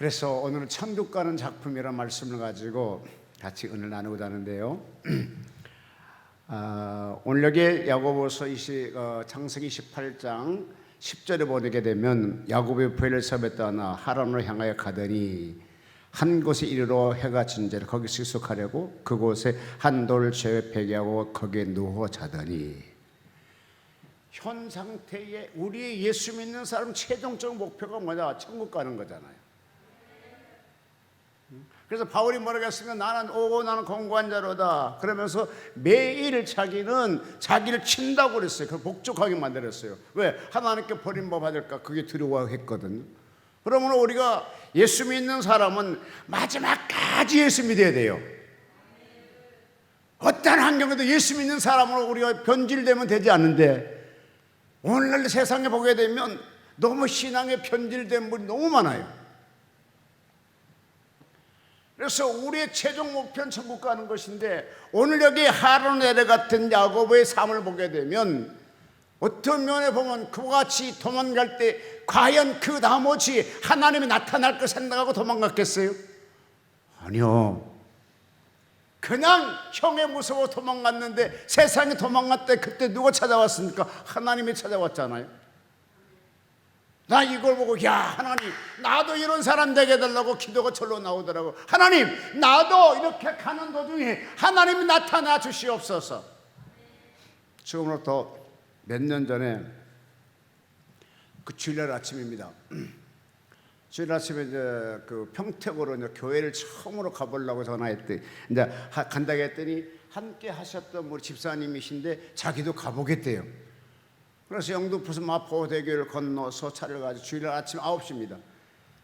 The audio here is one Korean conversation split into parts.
그래서 오늘은 천국 가는 작품이라는 말씀을 가지고 같이 은혜를 나누고자 하는데요. 오늘 여기 야고보서 창세기 28장 10절에 보게 되면 야곱이 브엘세바에 떠나 하란으로 향하여 가더니 한 곳에 이르러 해가 진저를 거기 숙소하려고 그곳에 한 돌을 제어 베개하고 거기에 누워 자더니, 현 상태에 우리 예수 믿는 사람 최종적 목표가 뭐냐? 천국 가는 거잖아요. 그래서 바울이 뭐라고 했으면 나는 공고한 자로다 그러면서 매일 자기는 자기를 친다고 그랬어요. 그걸 복종하게 만들었어요. 왜? 하나님께 버림받을까 그게 두려워했거든요. 그러면 우리가 예수 믿는 사람은 마지막까지 예수 믿어야 돼요. 어떤 환경에도 예수 믿는 사람으로 우리가 변질되면 되지 않는데, 오늘날 세상에 보게 되면 너무 신앙에 변질된 분이 너무 많아요. 그래서 우리의 최종 목표는 천국 가는 것인데, 오늘 여기 하란에 같은 야고보의 삶을 보게 되면 어떤 면에 보면 그와 같이 도망갈 때 과연 그 나머지 하나님이 나타날 걸 생각하고 도망갔겠어요? 아니요. 그냥 형에 무서워 도망갔는데, 세상에 도망갔대 그때 누가 찾아왔습니까? 하나님이 찾아왔잖아요. 나 이걸 보고 야 하나님 나도 이런 사람 되게 해달라고 기도가 절로 나오더라고. 하나님 나도 이렇게 가는 도중에 하나님이 나타나 주시옵소서. 지금으로부터 몇 년 전에 그 주일날 아침입니다. 주일 아침에 이제 그 평택으로 이제 교회를 처음으로 가보려고 전화했더니, 이제 간다고 했더니 함께 하셨던 우리 집사님이신데 자기도 가보겠대요. 그래서 영도 무슨 마포대교를 건너서 차를 가지고 주일 아침 9시입니다.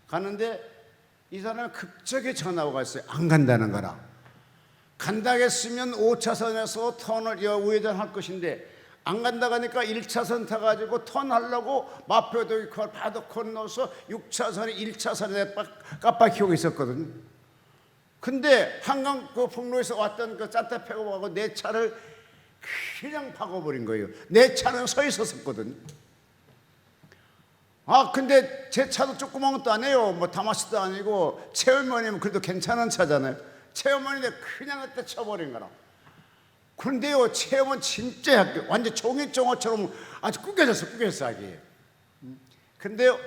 가는데 이 사람이 급하게 전화가 왔어요. 안 간다는 거라. 간다고 했으면 5차선에서 턴을 우회전할 것인데 안 간다고 하니까 1차선 타가지고 턴하려고 마포대교 바로 건너서 6차선에 1차선에 깜빡이고 있었거든요. 근데 한강 그 폭로에서 왔던 그 짠타페고 가고 내 차를 그냥 박아버린 거예요. 내 차는 서 있었거든요. 근데 제 차도 조그만 것도 아니에요. 뭐 다마스도 아니고 체험원이면 그래도 괜찮은 차잖아요. 체험원인데 그냥 그때 쳐버린 거라. 근데요, 체험원 진짜 완전 종이종어처럼 아주 구겨졌어 아기. 근데요,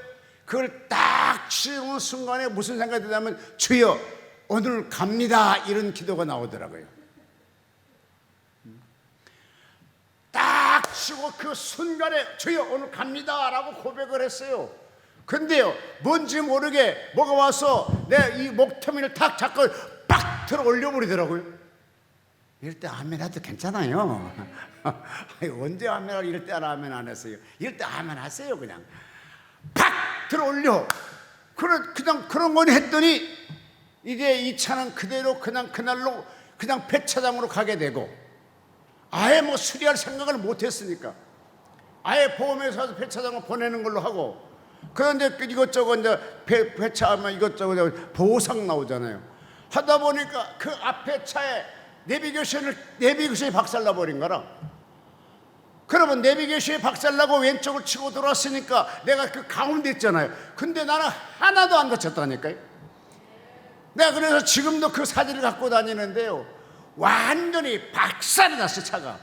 그걸 딱 치는 순간에 무슨 생각이 드냐면, 주여 오늘 갑니다, 이런 기도가 나오더라고요. 딱 치고 그 순간에 주여 오늘 갑니다 라고 고백을 했어요. 근데요, 뭔지 모르게 뭐가 와서 내 이 목터미를 탁 잡고 빡 들어 올려버리더라고요. 이럴 때 아멘 해도 괜찮아요. 언제 아멘 이럴 때 아멘 안 했어요. 이럴 때 아멘 하세요. 그냥 팍 들어 올려. 그냥 그런 거니 했더니 이제 이 차는 그대로 그냥 그날로 그냥 폐차장으로 가게 되고, 아예 뭐 수리할 생각을 못했으니까 아예 보험회사에서 폐차장을 보내는 걸로 하고, 그런데 이것저것 이제 폐차하면 이것저것 보상 나오잖아요. 하다 보니까 그 앞에 차에 내비게이션이 박살나 버린 거라. 그러면 내비게이션이 박살나고 왼쪽을 치고 들어왔으니까 내가 그 가운데 있잖아요. 근데 나는 하나도 안 다쳤다니까요. 내가 그래서 지금도 그 사진을 갖고 다니는데요, 완전히 박살이 났어 차가.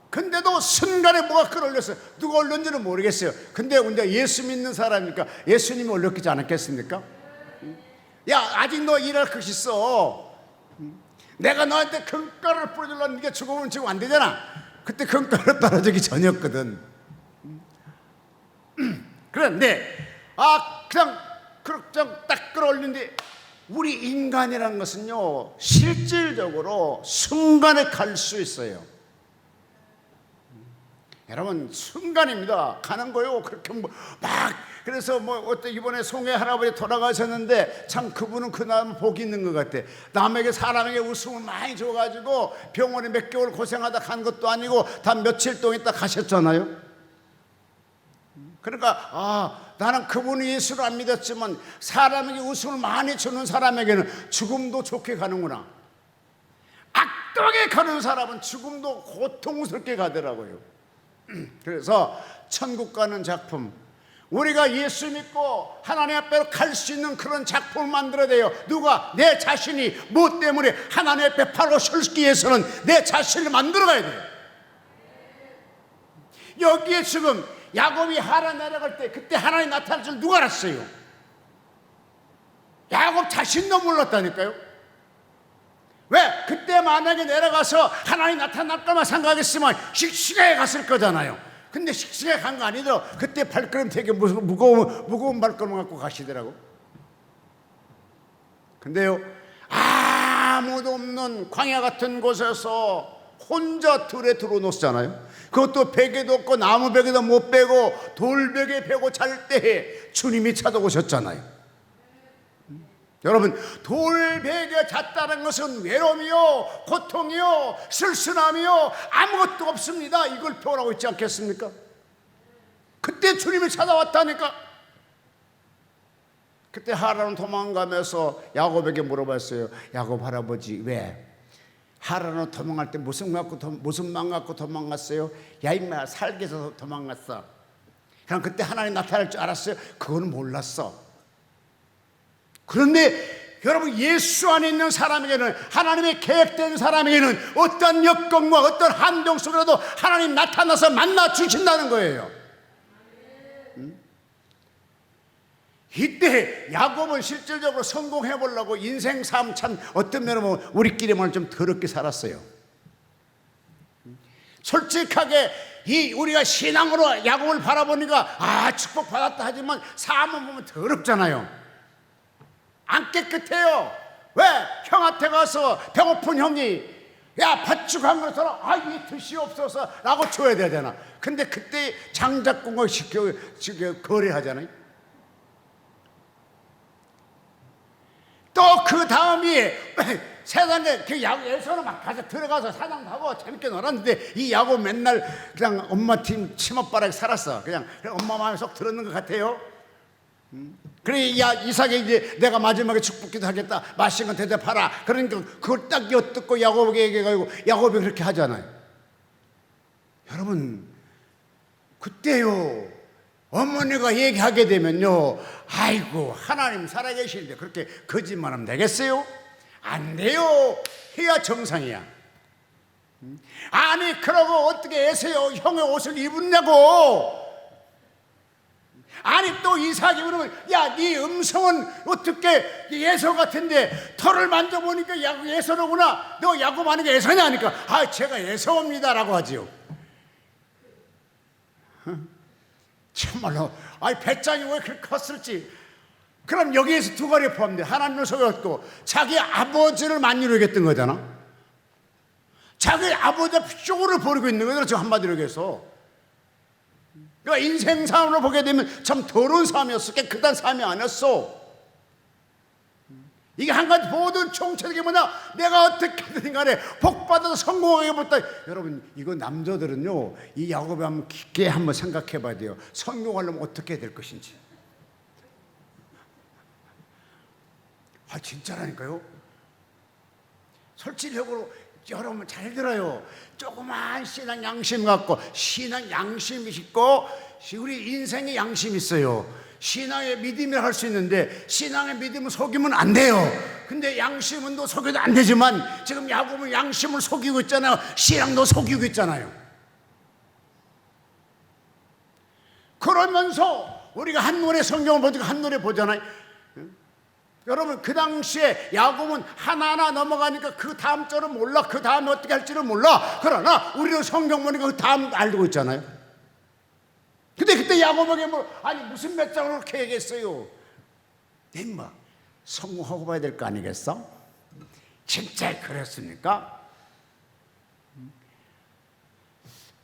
근데도 순간에 뭐가 끌어올렸어요. 누가 올렸는지는 모르겠어요. 근데 우리가 예수 믿는 사람이니까 예수님이 올렸지 않았겠습니까? 야 아직 너 일할 것이 있어. 내가 너한테 금가루를 뿌려주려는 게 죽으면 지금 안 되잖아. 그때 금가루 떨어지기 전이었거든. 그런데 그냥 딱 끌어올리는데, 우리 인간이라는 것은요 실질적으로 순간에 갈 수 있어요. 여러분 순간입니다. 가는 거요. 그렇게 그래서 어때 이번에 송해 할아버지 돌아가셨는데 참 그분은 그나마 복이 있는 것 같아. 남에게 사람에게 웃음을 많이 줘가지고 병원에 몇 개월 고생하다 간 것도 아니고 다 며칠 동안 있다 가셨잖아요. 그러니까 나는 그분이 예수를 안 믿었지만 사람에게 웃음을 많이 주는 사람에게는 죽음도 좋게 가는구나. 악독하게 가는 사람은 죽음도 고통스럽게 가더라고요. 그래서 천국 가는 작품, 우리가 예수 믿고 하나님 앞에 갈 수 있는 그런 작품을 만들어야 돼요. 누가? 내 자신이 뭐 때문에 하나님 앞에 바로 서기 위해서는 내 자신을 만들어가야 돼요. 여기에 지금 야곱이 하란 내려갈 때 그때 하나님 나타날 줄 누가 알았어요? 야곱 자신도 몰랐다니까요. 왜? 그때 만약에 내려가서 하나님 나타날 것만 생각했으면 씩씩하게 갔을 거잖아요. 근데 씩씩하게 간 거 아니더라고. 그때 발걸음 되게 무거운 발걸음 갖고 가시더라고. 근데요, 아무도 없는 광야 같은 곳에서 혼자 들에 들어놓았잖아요. 그것도 베개도 없고 나무 베개도 못 베고 돌베개 베고 잘 때 주님이 찾아오셨잖아요. 여러분, 돌베개 잤다는 것은 외로움이요, 고통이요, 쓸쓸함이요, 아무것도 없습니다. 이걸 표현하고 있지 않겠습니까? 그때 주님이 찾아왔다니까. 그때 하란은 도망가면서 야곱에게 물어봤어요. 야곱 할아버지, 왜? 하란은 도망갈 때 무슨 맘 갖고 도망갔어요? 야 임마, 살기 위해서 도망갔어. 그럼 그때 하나님 나타날 줄 알았어요? 그거는 몰랐어. 그런데 여러분, 예수 안에 있는 사람에게는, 하나님의 계획된 사람에게는 어떤 역경과 어떤 함정 속에라도 하나님 나타나서 만나 주신다는 거예요. 이때 야곱은 실질적으로 성공해 보려고 인생 삶 참 어떤 면으로 보면 우리끼리만 좀 더럽게 살았어요. 솔직하게 우리가 신앙으로 야곱을 바라보니까 축복받았다 하지만 삶을 보면 더럽잖아요. 안 깨끗해요. 왜? 형한테 가서 배고픈 형이 야 팥죽 한 그릇 줘라. 이 뜻이 없어서 라고 줘야 되잖아. 근데 그때 장작공을 시켜 거래하잖아요. 또 그 다음에 세상에 그 야곱에서는 막 가서 들어가서 사냥도 하고 재밌게 놀았는데 이 야곱 맨날 그냥 엄마 팀 치맛바닥에 살았어. 그냥 엄마 마음에 쏙 들었는 것 같아요. 그래, 야 이삭이 이제 내가 마지막에 축복기도 하겠다, 마신 건 대접하라. 그러니까 그걸 딱 엿듣고 야곱에게 얘기해가지고 야곱이 그렇게 하잖아요. 여러분, 그때요 어머니가 얘기하게 되면요, 아이고 하나님 살아계시는데 그렇게 거짓말하면 되겠어요? 안 돼요. 해야 정상이야. 아니 그러고 어떻게 에세요 형의 옷을 입었냐고. 아니 또 이삭이 그러면 야 네 음성은 어떻게 예서 같은데 털을 만져보니까 예서로구나. 너 야곱 하는 게 예서냐 하니까 제가 예서입니다 라고 하지요. 참말로 배짱이 왜 그렇게 컸을지. 그럼 여기에서 두 가지 포함돼. 하나님을 속였고 자기 아버지를 만유로 여겼던 거잖아. 자기 아버지 쇼를 벌이고 있는 거잖아. 지금 한마디로 얘기해서. 그러니까 인생 삶으로 보게 되면 참 더러운 삶이었어. 깨끗한 삶이 아니었어. 이게 한 가지 모든 총체적인 뭐냐, 내가 어떻게든 간에 복받아서 성공하게 보다. 여러분, 이거 남자들은요 이 야곱을 한번 깊게 한번 생각해 봐야 돼요. 성공하려면 어떻게 될 것인지. 진짜라니까요. 솔직적으로 여러분 잘 들어요. 조그만 신앙 양심 갖고, 신앙 양심 있고 우리 인생에 양심 있어요. 신앙의 믿음이라 할 수 있는데 신앙의 믿음은 속이면 안 돼요. 근데 양심은 또 속여도 안 되지만 지금 야곱은 양심을 속이고 있잖아요. 신앙도 속이고 있잖아요. 그러면서 우리가 한눈에 성경을 보니까 한눈에 보잖아요. 여러분, 그 당시에 야곱은 하나하나 넘어가니까 그 다음 절은 몰라. 그 다음에 어떻게 할지를 몰라. 그러나 우리는 성경 보니까 그 다음 알고 있잖아요. 근데 그때 야곱에게 무슨 몇 장을 그렇게 얘기했어요. 임마, 성공하고 봐야 될 거 아니겠어? 진짜 그랬습니까?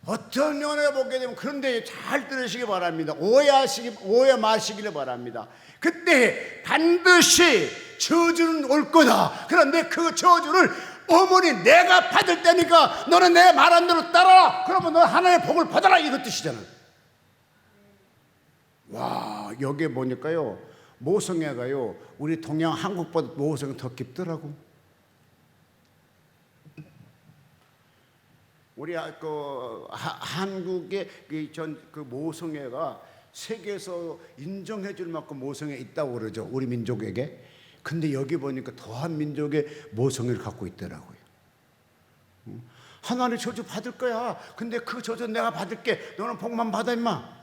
어떤 면에 보게 되면, 그런데 잘 들으시기 바랍니다. 오해 마시기를 바랍니다. 그때 반드시 저주는 올 거다. 그런데 그 저주를 어머니 내가 받을 때니까 너는 내 말한 대로 따라라. 그러면 너 하나님의 복을 받아라, 이거 뜻이잖아요. 와, 여기에 보니까요 모성애가요 우리 동양 한국보다 모성애 더 깊더라고. 우리 한국의 그 모성애가 세계에서 인정해 줄 만큼 모성애 있다고 그러죠, 우리 민족에게. 근데 여기 보니까 더한 민족의 모성애를 갖고 있더라고요. 하나님 저주 받을 거야. 근데 그 저주 내가 받을게. 너는 복만 받아 임마.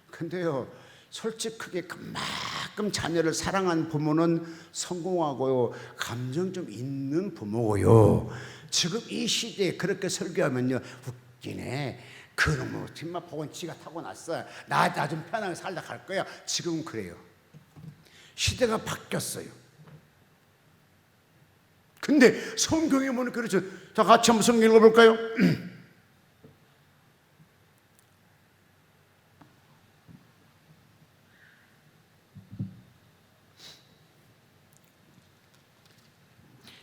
근데요, 솔직하게 그만큼 자녀를 사랑한 부모는 성공하고요, 감정 좀 있는 부모고요. 지금 이 시대에 그렇게 설교하면요, 웃기네. 그놈의 정말 복은 지가 타고났어. 나 좀 편하게 살다 갈 거야. 지금 그래요. 시대가 바뀌었어요. 근데 성경에 보면 그렇죠. 자, 같이 한번 성경 읽어볼까요?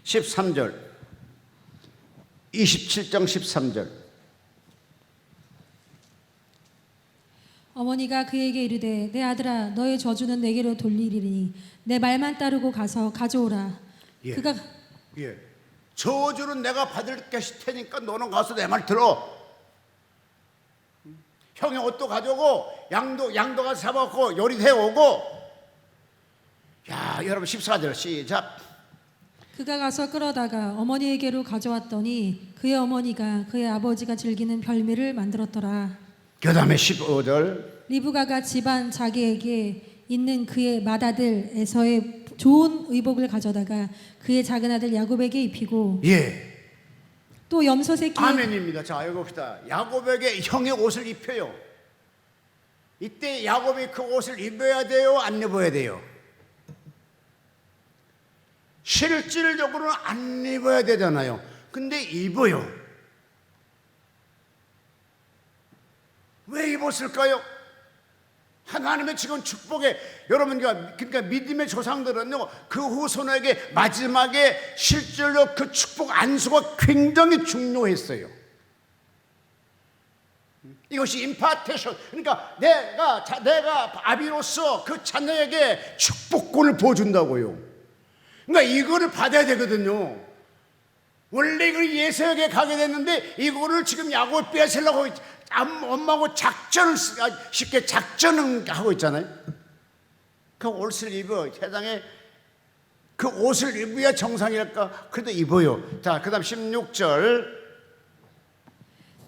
13절, 27장 13절. 어머니가 그에게 이르되 내 아들아 너의 저주는 내게로 돌리리니 내 말만 따르고 가서 가져오라. 예. 그가 예. 저주는 내가 받을 테니까 너는 가서 내 말 들어. 형의 옷도 가져오고 양도 가서 잡아갖고 요리도 해오고. 야, 여러분 14절 시작. 그가 가서 끌어다가 어머니에게로 가져왔더니 그의 어머니가 그의 아버지가 즐기는 별미를 만들었더라. 그 다음에 15절. 리브가가 집안 자기에게 있는 그의 맏아들 에서의 좋은 의복을 가져다가 그의 작은 아들 야곱에게 입히고, 예. 또 염소 새끼. 아멘입니다. 자, 여기 봅시다. 야곱에게 형의 옷을 입혀요. 이때 야곱이 그 옷을 입어야 돼요, 안 입어야 돼요? 실질적으로는 안 입어야 되잖아요. 근데 입어요. 왜 입었을까요? 하나님의 지금 축복에, 여러분, 그러니까 믿음의 조상들은요, 그 후손에게 마지막에 실질로 그 축복 안수가 굉장히 중요했어요. 이것이 임파테이션. 그러니까 내가 아비로서 그 자녀에게 축복권을 부어준다고요. 그러니까 이거를 받아야 되거든요. 원래 그 예서에게 가게 됐는데 이거를 지금 야곱을 빼앗으려고 엄마하고 쉽게 작전을 하고 있잖아요. 그 옷을 입어. 세상에 그 옷을 입어야 정상일까? 그래도 입어요. 자, 그 다음 16절.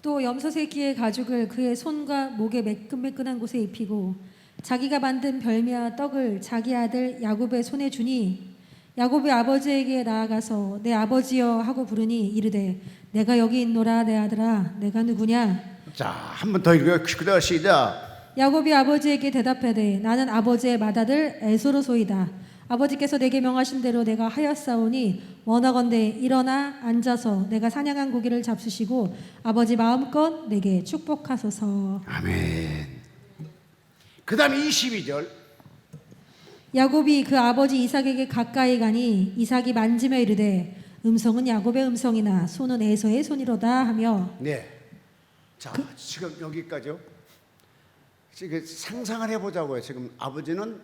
또 염소 새끼의 가죽을 그의 손과 목에 매끈매끈한 곳에 입히고 자기가 만든 별미와 떡을 자기 아들 야곱의 손에 주니 야곱의 아버지에게 나아가서 내 아버지여 하고 부르니 이르되 내가 여기 있노라. 내 아들아 내가 누구냐? 자, 한 번 더 읽어요. 그대로 시작. 야곱이 아버지에게 대답하되 나는 아버지의 맏아들 에서로소이다. 아버지께서 내게 명하신 대로 내가 하였사오니 원하건대 일어나 앉아서 내가 사냥한 고기를 잡수시고 아버지 마음껏 내게 축복하소서. 아멘. 그 다음 22절. 야곱이 그 아버지 이삭에게 가까이 가니 이삭이 만지며 이르되 음성은 야곱의 음성이나 손은 에서의 손이로다 하며. 네. 자, 지금 여기까지요. 지금 상상을 해보자고요. 지금 아버지는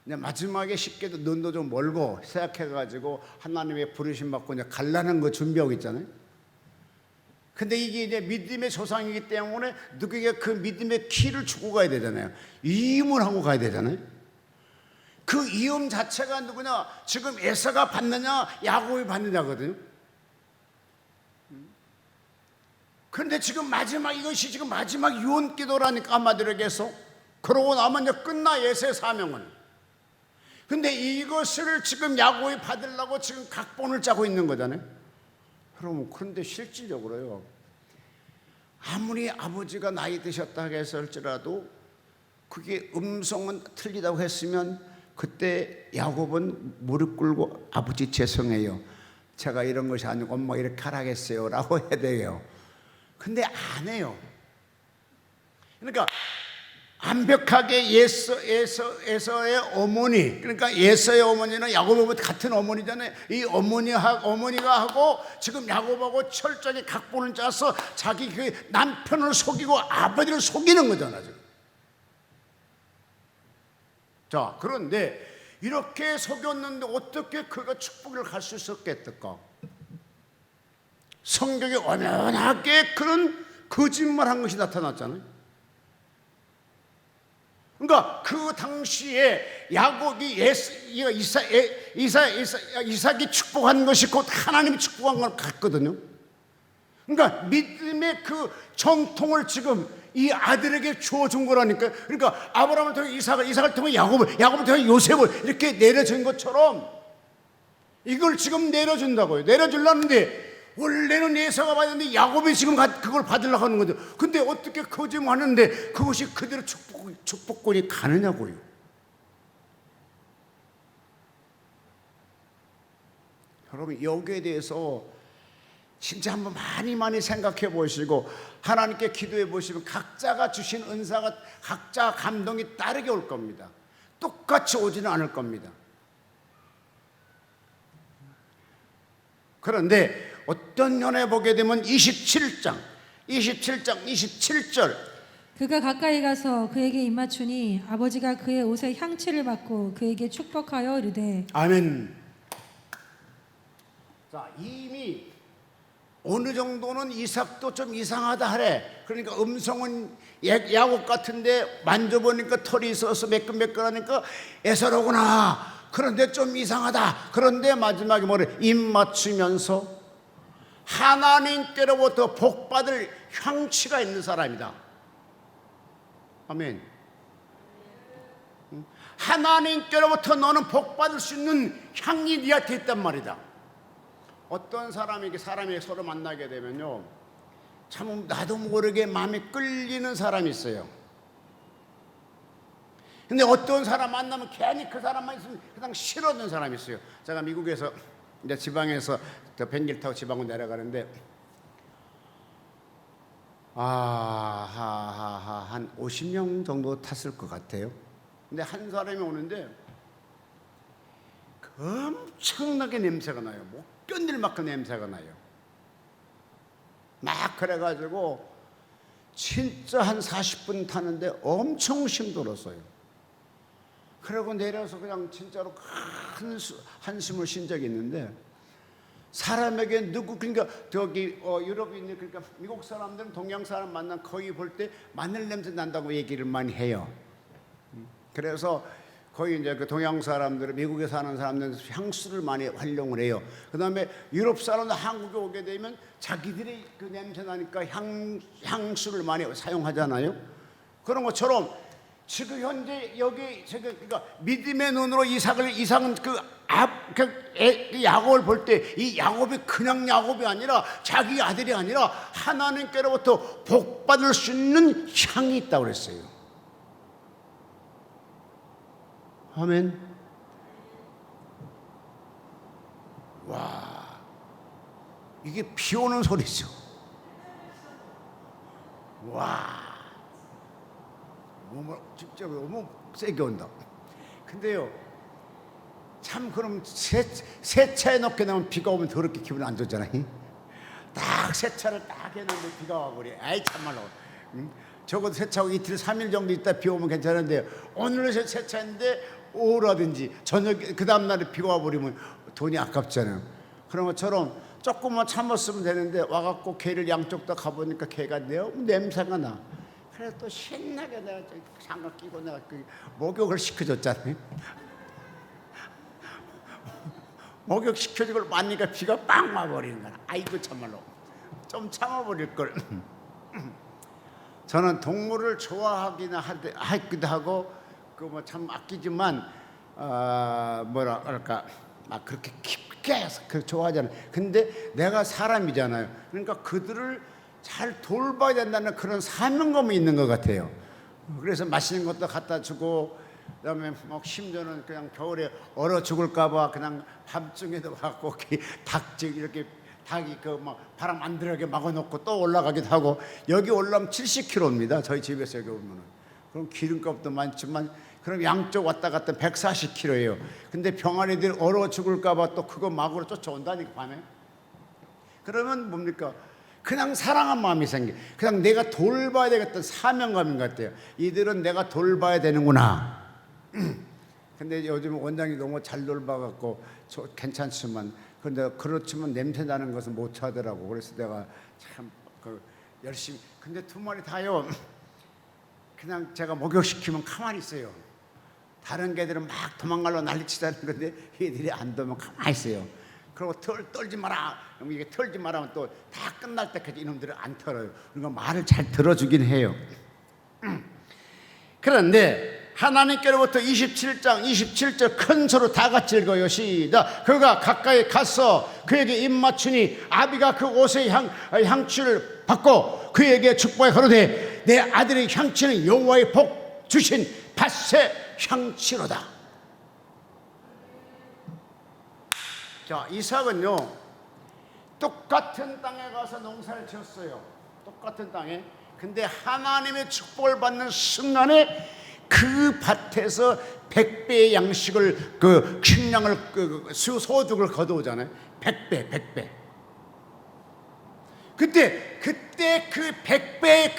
마지막에 쉽게도 눈도 좀 멀고 생각해가지고 하나님의 부르심 받고 이제 갈라는 거 준비하고 있잖아요. 근데 이게 이제 믿음의 조상이기 때문에 누구에게 그 믿음의 키를 주고 가야 되잖아요. 이임을 하고 가야 되잖아요. 그 이음 자체가 누구냐? 지금 에서가 받느냐, 야곱이 받느냐거든요. 그런데 지금 이것이 지금 마지막 유언 기도라니까, 한마디로 얘기해서. 그러고 나면 이제 끝나, 에서의 사명은. 근데 이것을 지금 야곱이 받으려고 지금 각본을 짜고 있는 거잖아요. 그런데 실질적으로요, 아무리 아버지가 나이 드셨다 했을지라도 그게 음성은 틀리다고 했으면 그때 야곱은 무릎 꿇고 아버지 죄송해요. 제가 이런 것이 아니고 엄마 이렇게 하라겠어요 라고 해야 돼요. 근데 안 해요. 그러니까 완벽하게 에서의 어머니, 그러니까 에서의 어머니는 야곱하고 같은 어머니잖아요. 이 어머니가 하고 지금 야곱하고 철저하게 각본을 짜서 자기 그 남편을 속이고 아버지를 속이는 거잖아요. 지금. 자, 그런데 이렇게 속였는데 어떻게 그가 축복을 갈 수 있었겠을까? 성경에 엄연하게 그런 거짓말한 것이 나타났잖아요. 그러니까 그 당시에 야곱이 이삭이 축복한 것이 곧 하나님이 축복한 걸 같거든요. 그러니까 믿음의 그 정통을 지금 이 아들에게 주어준 거라니까요. 그러니까 아브라함을 통해 이삭을 통해 야곱을 통해 요셉을 이렇게 내려준 것처럼 이걸 지금 내려준다고요. 내려주려는데 원래는 에사가 받았는데 야곱이 지금 그걸 받으려고 하는 거죠. 근데 어떻게 거짓말하는데 그것이 그대로 축복권이 가느냐고요. 여러분 여기에 대해서 진짜 한번 많이 생각해 보시고 하나님께 기도해 보시면 각자가 주신 은사가 각자 감동이 다르게 올 겁니다. 똑같이 오지는 않을 겁니다. 그런데 어떤 면에 보게 되면 27장 27절 그가 가까이 가서 그에게 입맞추니 아버지가 그의 옷에 향취를 받고 그에게 축복하여 이르되 아멘. 자, 이미 어느 정도는 이삭도 좀 이상하다 하래. 그러니까 음성은 야곱 같은데 만져보니까 털이 있어서 매끈매끈하니까 에서로구나. 그런데 좀 이상하다. 그런데 마지막에 뭐래? 입 맞추면서 하나님께로부터 복받을 향취가 있는 사람이다. 아멘. 하나님께로부터 너는 복받을 수 있는 향이 네한테 있단 말이다. 어떤 사람이 서로 만나게 되면요, 참 나도 모르게 마음이 끌리는 사람이 있어요. 근데 어떤 사람 만나면 괜히 그 사람만 있으면 그냥 싫어하는 사람이 있어요. 제가 미국에서 이제 지방에서 비행기를 타고 지방으로 내려가는데 한 50명 정도 탔을 것 같아요. 근데 한 사람이 오는데 엄청나게 냄새가 나요. 못 견딜 만큼 냄새가 나요. 막 그래가지고 진짜 한 40분 타는데 엄청 힘들었어요. 그러고 내려서 그냥 진짜로 큰 한숨을 쉰 적이 있는데 사람에게 그러니까 저기 유럽에 있는 그러니까 미국 사람들은 동양 사람 만나면 거의 볼 때 마늘 냄새 난다고 얘기를 많이 해요. 그래서 거의 이제 그 동양 사람들은 미국에 사는 사람들은 향수를 많이 활용을 해요. 그다음에 유럽 사람들 한국에 오게 되면 자기들이 그 냄새 나니까 향수를 많이 사용하잖아요. 그런 것처럼 지금 현재 여기 그러니까 믿음의 눈으로 이삭은 그 야곱을 볼 때 이 야곱이 그냥 야곱이 아니라 자기 아들이 아니라 하나님께로부터 복 받을 수 있는 향이 있다고 그랬어요. 아멘. 와, 이게 비 오는 소리죠. 와, 진짜 너무 세게 온다. 근데요, 참 그럼 세차에 넣게 되면 비가 오면 더럽게 기분 안 좋잖아요. 딱 세차를 딱 해놓는데 비가 와버려. 아이 참말로. 적어도 세차하고 이틀 3일 정도 있다 비 오면 괜찮은데 오늘 세차했는데 오후라든지 저녁 그 다음날에 비가 와버리면 돈이 아깝잖아요. 그런 것처럼 조금만 참았으면 되는데 와갖고 개를 양쪽 다 가보니까 개가 너무 냄새가 나. 그래서 또 신나게 내가 장갑 끼고 내가 그 목욕을 시켜줬잖아요. 목욕 시켜주고 맞니까 비가 빵 와버리는 거야. 아이고 참말로 좀 참아버릴 걸. 저는 동물을 좋아하기도 하고 그 뭐 참 아끼지만 뭐라 그럴까 막 그렇게 깊게 좋아하잖아요. 근데 내가 사람이잖아요. 그러니까 그들을 잘 돌봐야 된다는 그런 사명감이 있는 것 같아요. 그래서 맛있는 것도 갖다 주고 그다음에 뭐 심지어는 그냥 겨울에 얼어 죽을까봐 그냥 밤중에도 갖고 닭집 이렇게 닭이 그 막 바람 안 들어가게 막아놓고 또 올라가기도 하고 여기 올라오면 70km입니다. 저희 집에서 여기 오면은 그럼 기름값도 많지만 그럼 양쪽 왔다 갔다 140km예요. 근데 병아리들 얼어 죽을까봐 또 그거 막으로 쫓아온다니까 밤에. 그러면 뭡니까? 그냥 사랑한 마음이 생겨. 그냥 내가 돌봐야 되겠다는 사명감인 것 같아요. 이들은 내가 돌봐야 되는구나. 근데 요즘 원장이 너무 잘 돌봐갖고 괜찮지만 근데 그렇지만 냄새 나는 것은 못 하더라고. 그래서 내가 참 열심히. 근데 두 마리 다요. 그냥 제가 목욕시키면 가만히 있어요. 다른 개들은 막 도망가려고 난리치자는 건데 얘들이 안 도면 가만히 있어요. 그리고 떨지 마라. 그럼 이게 털지 마라면 또 다 끝날 때까지 이놈들은 안 털어요. 그러니까 말을 잘 들어주긴 해요. 그런데 하나님께로부터 27장 27절 큰 소로 다 같이 읽어요. 시작. 그가 가까이 가서 그에게 입 맞추니 아비가 그 옷의 향취를 받고 그에게 축복해 가로되 내 아들의 향취는 여호와의 복 주신 밭의 향취로다. 자, 이삭은요 똑같은 땅에 가서 농사를 지었어요. 똑같은 땅에. 근데 하나님의 축복을 받는 순간에 그 밭에서 100배의 양식을 그 식량을 소득을 거두잖아요. 100배. 그때 그 100배의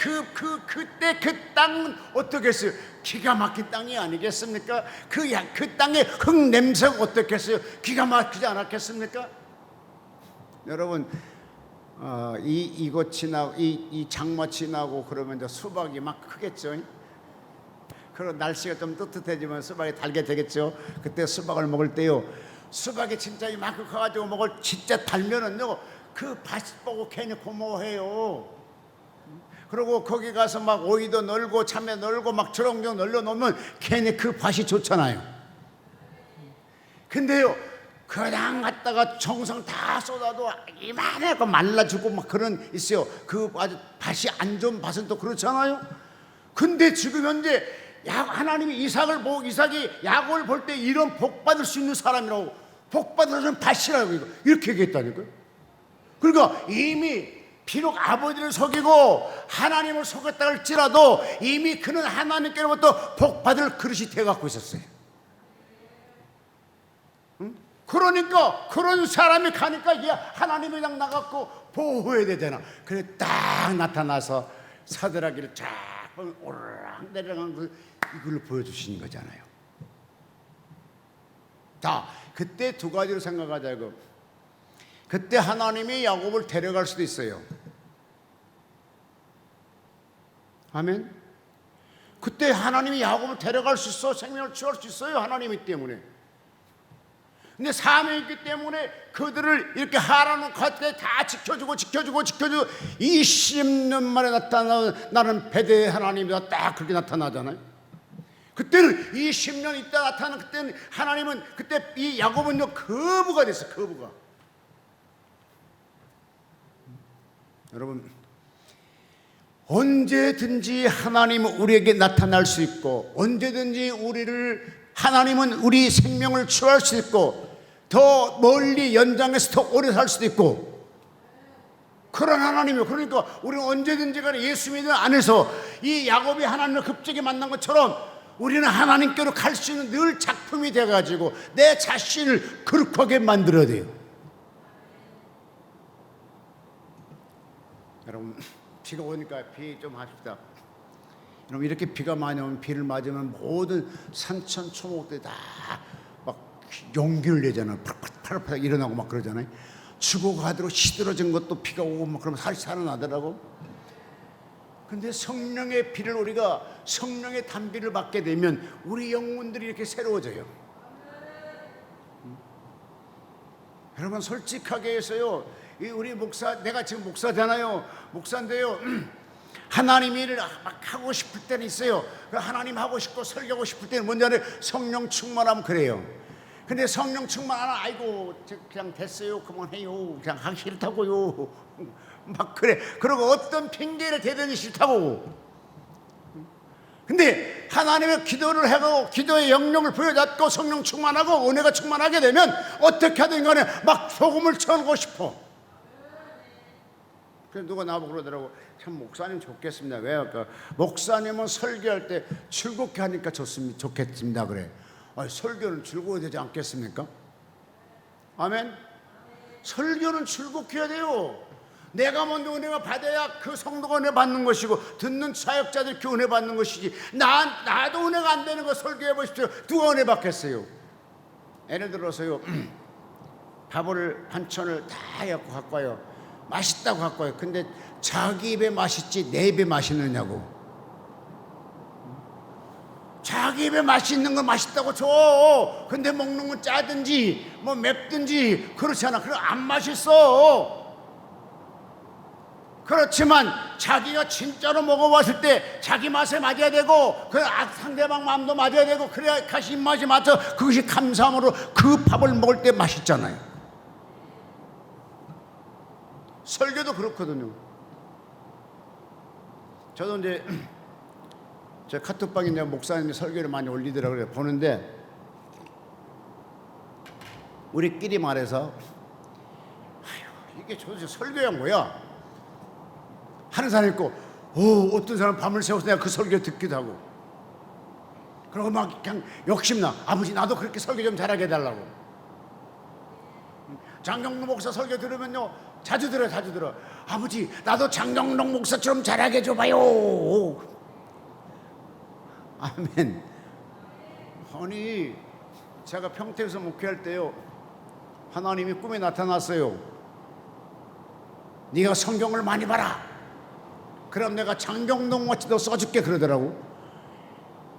그때 그 땅은 어떻게 했어요? 기가 막힌 땅이 아니겠습니까? 그 땅의 흙 냄새가 어떻겠어요? 기가 막히지 않았겠습니까? 여러분, 이거 지나고 이 장마 지나고 그러면 이제 수박이 막 크겠죠. 그리고 날씨가 좀 뜨뜻해지면 수박이 달게 되겠죠. 그때 수박을 먹을 때요, 수박이 진짜 이만큼 커가지고 먹을 진짜 달면은요, 그 밭 보고 괜히 고마워해요. 그리고 거기 가서 막 오이도 널고 참외 널고 막 주렁주렁 널려 놓으면 괜히 그 밭이 좋잖아요. 근데요, 그냥 갔다가 정성 다 쏟아도 이만하고 말라지고 막 그런 있어요. 그 아주 밭이 안 좋은 밭은 또 그렇잖아요. 근데 지금 현재 하나님이 이삭이 야곱을 볼 때 이런 복 받을 수 있는 사람이라고, 복 받는 밭이라고 이렇게 얘기했다니까요. 그러니까 이미 비록 아버지를 속이고 하나님을 속였다 할지라도 이미 그는 하나님께로부터 복 받을 그릇이 되어 갖고 있었어요. 그러니까 그런 사람이 가니까 이게 하나님이 그냥 나갖고 보호해야 되잖아. 그래 딱 나타나서 사드라기를 쫙 오르락 내려간 이걸 보여주시는 거잖아요. 자, 그때 두 가지로 생각하자고. 그때 하나님이 야곱을 데려갈 수도 있어요. 아멘. 그때 하나님이 야곱을 데려갈 수 있어. 생명을 취할 수 있어요. 하나님이 때문에. 근데 사명이 있기 때문에 그들을 이렇게 하라는 것까지 다 지켜주고 20년 만에 나타나는 배대의 하나님이다. 딱 그렇게 나타나잖아요. 그때는 20년 있다 나타나는 그때는 하나님은 그때 이 야곱은요 거부가 됐어요. 거부가. 여러분, 언제든지 하나님은 우리에게 나타날 수 있고 언제든지 하나님은 우리 생명을 취할 수 있고 더 멀리 연장해서 더 오래 살 수도 있고 그런 하나님이에요. 그러니까 우리는 언제든지 간에 예수 믿는 안에서 이 야곱이 하나님을 급격히 만난 것처럼 우리는 하나님께로 갈 수 있는 늘 작품이 돼가지고 내 자신을 거룩하게 만들어야 돼요. 여러분, 비가 오니까 비 좀 합시다. 여러분, 이렇게 비가 많이 오면 비를 맞으면 모든 산천 초목들이 다 막 용기를 내잖아요. 파릇파릇 일어나고 막 그러잖아요. 죽어가도록 시들어진 것도 비가 오고 막 그러면 살아나더라고. 근데 성령의 비를 우리가 성령의 단비를 받게 되면 우리 영혼들이 이렇게 새로워져요. 여러분, 솔직하게 해서요, 우리 목사, 내가 지금 목사잖아요. 목사인데요, 하나님 일을 막 하고 싶을 때는 있어요. 하나님 하고 싶고 설교하고 싶을 때는 뭔지 알아요? 성령 충만하면 그래요. 근데 성령 충만 안 하면 아이고 그냥 됐어요, 그만해요, 그냥 하기 싫다고요, 막 그래. 그리고 어떤 핑계를 대든지 싫다고. 근데 하나님의 기도를 하고 기도의 영역을 부여잡고 성령 충만하고 은혜가 충만하게 되면 어떻게 하든 간에 막 소금을 쳐놓고 싶어. 그래서 누가 나보고 그러더라고. 참 목사님 좋겠습니다. 왜요? 그러니까 목사님은 설교할 때 즐겁게 하니까 좋겠습니다. 그래. 아니, 설교는 즐거워야 되지 않겠습니까? 아멘. 설교는 즐겁게 해야 돼요. 내가 먼저 은혜가 받아야 그 성도가 은혜 받는 것이고 듣는 사역자들이 그 은혜 받는 것이지. 나도 은혜가 안 되는 거 설교해 보십시오. 누가 은혜 받겠어요? 예를 들어서요, 밥을 반찬을 다 갖고 와요. 맛있다고 갖고 와요. 근데 자기 입에 맛있지 내 입에 맛있느냐고. 자기 입에 맛있는 거 맛있다고 줘. 근데 먹는 건 짜든지 뭐 맵든지 그렇잖아. 그럼 안 맛있어. 그렇지만 자기가 진짜로 먹어봤을 때 자기 맛에 맞아야 되고 그 상대방 마음도 맞아야 되고 그래야 가시 입맛이 맞아. 그것이 감사함으로 그 밥을 먹을 때 맛있잖아요. 설교도 그렇거든요. 저도 이제 제 카톡방에 이제 목사님이 설교를 많이 올리더라고요. 보는데 우리끼리 말해서 이게 도대체 설교야 뭐야? 하는 사람 있고, 어떤 사람 밤을 새워서 내가 그 설교 듣기도 하고, 그리고 막 그냥 욕심나. 아버지 나도 그렇게 설교 좀 잘하게 해달라고. 장경록 목사 설교 들으면요 자주 들어. 아버지 나도 장경록 목사처럼 잘하게 해줘봐요. 아멘. 아니 제가 평택에서 목회할 때요 하나님이 꿈에 나타났어요. 네가 성경을 많이 봐라. 그럼 내가 장경록 같이도 써줄게 그러더라고.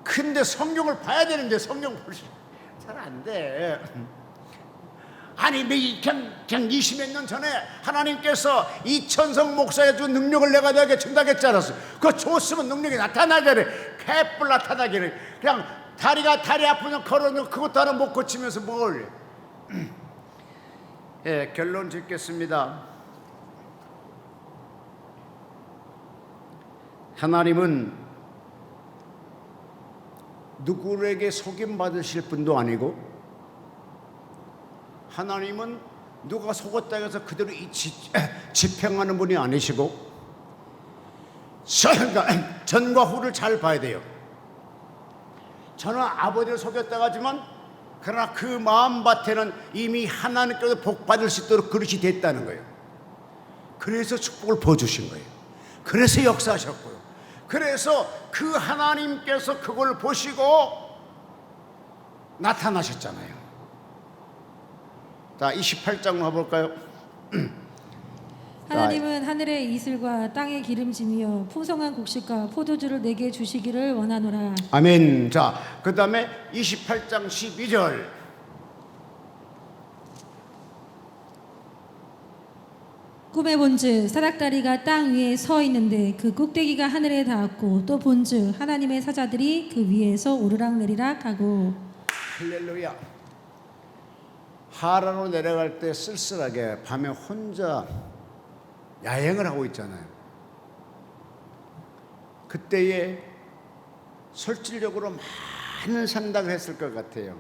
근데 성경을 봐야 되는데 성경 볼 잘 안 돼. 아니 그냥 20몇 년 전에 하나님께서 이천성 목사에 준 능력을 내가 너에게 준다고 했지 않았어? 그거 줬으면 능력이 나타나자래. 개뿔 나타나기를. 그냥 다리 아프면 걸어놓고 그것도 하나 못 고치면서 뭘. 예, 결론 짓겠습니다. 하나님은 누구에게 속임받으실 분도 아니고, 하나님은 누가 속았다 해서 그대로 집행하는 분이 아니시고, 전과 후를 잘 봐야 돼요. 저는 아버지를 속였다고 하지만 그러나 그 마음밭에는 이미 하나님께서 복받을 수 있도록 그릇이 됐다는 거예요. 그래서 축복을 부어주신 거예요. 그래서 역사하셨고요. 그래서 그 하나님께서 그걸 보시고 나타나셨잖아요. 자, 28장 와볼까요? 하나님은 하늘의 이슬과 땅의 기름짐이여 풍성한 곡식과 포도주를 내게 주시기를 원하노라. 아멘. 자, 그 다음에 28장 12절. 꿈에 본즉 사닥다리가 땅 위에 서 있는데 그 꼭대기가 하늘에 닿았고, 또 본즉 하나님의 사자들이 그 위에서 오르락내리락 하고. 할렐루야. 하란으로 내려갈 때 쓸쓸하게 밤에 혼자 야행을 하고 있잖아요. 그때에 실질적으로 많은 생각을 했을 것 같아요.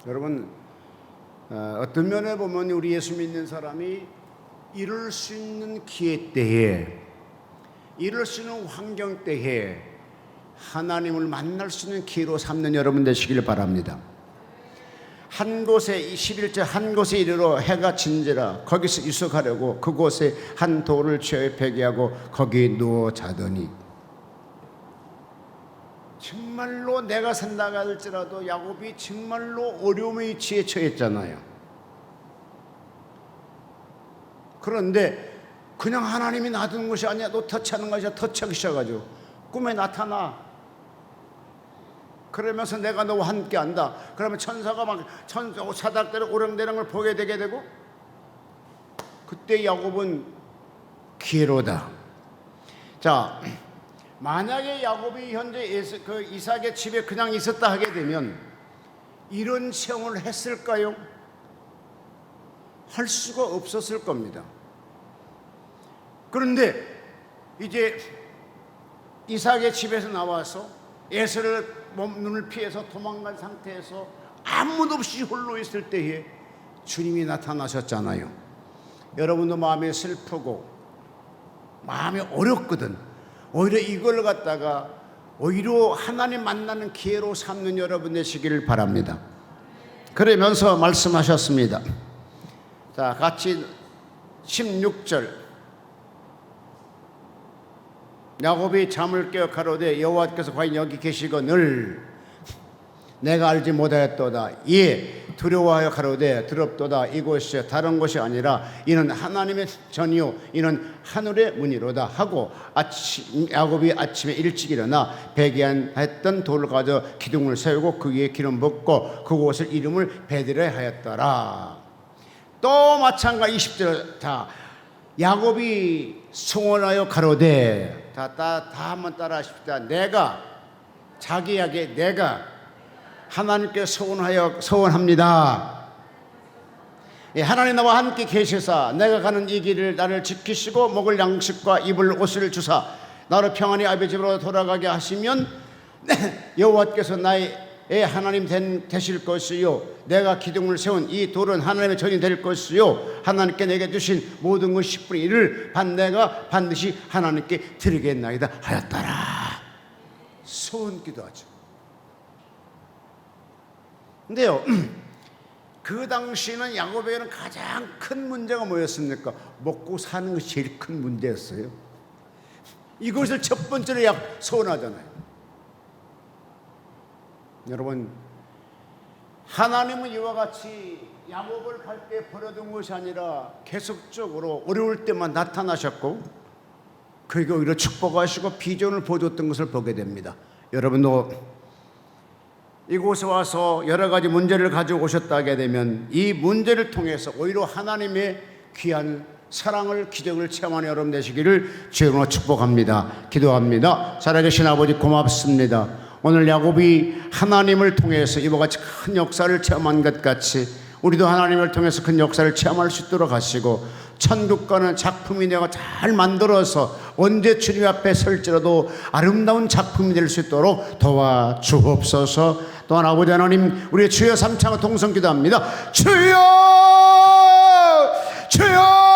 여러분, 어떤 면에 보면 우리 예수 믿는 사람이 이룰 수 있는 기회 때에, 이룰 수 있는 환경 때에 하나님을 만날 수 있는 기회로 삼는 여러분 되시길 바랍니다. 한 곳에 11절 한 곳에 이르러 해가 진지라 거기서 유숙하려고 그곳에 한 돌을 취하여 베개하고 거기 누워 자더니. 정말로 내가 산다고 할지라도 야곱이 정말로 어려움의 위치에 처했잖아요. 그런데 그냥 하나님이 놔두는 것이 아니야. 너 터치하는 것이 아니라 터치하기 시작하죠. 꿈에 나타나. 그러면서 내가 너와 함께 한다. 그러면 천사가 막 사닥대로 오랑대랑 걸 보게 되게 되고, 그때 야곱은 기회로다. 자, 만약에 야곱이 현재 그 이삭의 집에 그냥 있었다 하게 되면 이런 체험을 했을까요? 할 수가 없었을 겁니다. 그런데 이제 이삭의 집에서 나와서 에서를 눈을 피해서 도망간 상태에서 아무도 없이 홀로 있을 때에 주님이 나타나셨잖아요. 여러분도 마음이 슬프고 마음이 어렵거든. 오히려 이걸 갖다가 오히려 하나님 만나는 기회로 삼는 여러분 되시기를 바랍니다. 그러면서 말씀하셨습니다. 자, 같이 16절. 야곱이 잠을 깨어 가로되 여호와께서 과연 여기 계시거늘 내가 알지 못하였도다. 예, 두려워하여 가로되 두렵도다. 이곳이 다른 곳이 아니라 이는 하나님의 전이요 이는 하늘의 문이로다 하고 야곱이 아침에 일찍 일어나 배기한했던 돌을 가져 기둥을 세우고 그 위에 기름 붓고 그곳을 이름을 베드레 하였더라. 또 마찬가지 20절. 자, 야곱이 소원하여 가로되 다 한번 따라 하십시다. 내가 자기에게 내가 하나님께 소원합니다. 예, 하나님 나와 함께 계시사 내가 가는 이 길을 나를 지키시고 먹을 양식과 입을 옷을 주사 나를 평안히 아버지 집으로 돌아가게 하시면 여호와께서 나의 하나님 되실 것이요 내가 기둥을 세운 이 돌은 하나님의 전이 될 것이요 하나님께 내게 주신 모든 것 10분의 1을 내가 반드시 하나님께 드리겠나이다 하였더라. 소원 기도하죠. 근데요, 그 당시에는 야곱에게는 가장 큰 문제가 뭐였습니까? 먹고 사는 것이 제일 큰 문제였어요. 이것을 첫 번째로 소원하잖아요. 여러분, 하나님은 이와 같이 야곱을 갈 때 버려둔 것이 아니라 계속적으로 어려울 때만 나타나셨고 그에게 오히려 축복하시고 비전을 보여줬던 것을 보게 됩니다. 여러분도 이곳에 와서 여러 가지 문제를 가지고 오셨다게 되면 이 문제를 통해서 오히려 하나님의 귀한 사랑을 기적을 체험하는 여러분 되시기를 주님으로 축복합니다. 기도합니다. 살아계신 아버지 고맙습니다. 오늘 야곱이 하나님을 통해서 이와 같이 큰 역사를 체험한 것 같이 우리도 하나님을 통해서 큰 역사를 체험할 수 있도록 하시고 천국과는 작품이 내가 잘 만들어서 언제 주님 앞에 설지라도 아름다운 작품이 될 수 있도록 도와주옵소서. 또한 아버지 하나님 우리의 주여 삼창을 동성 기도합니다. 주여 주여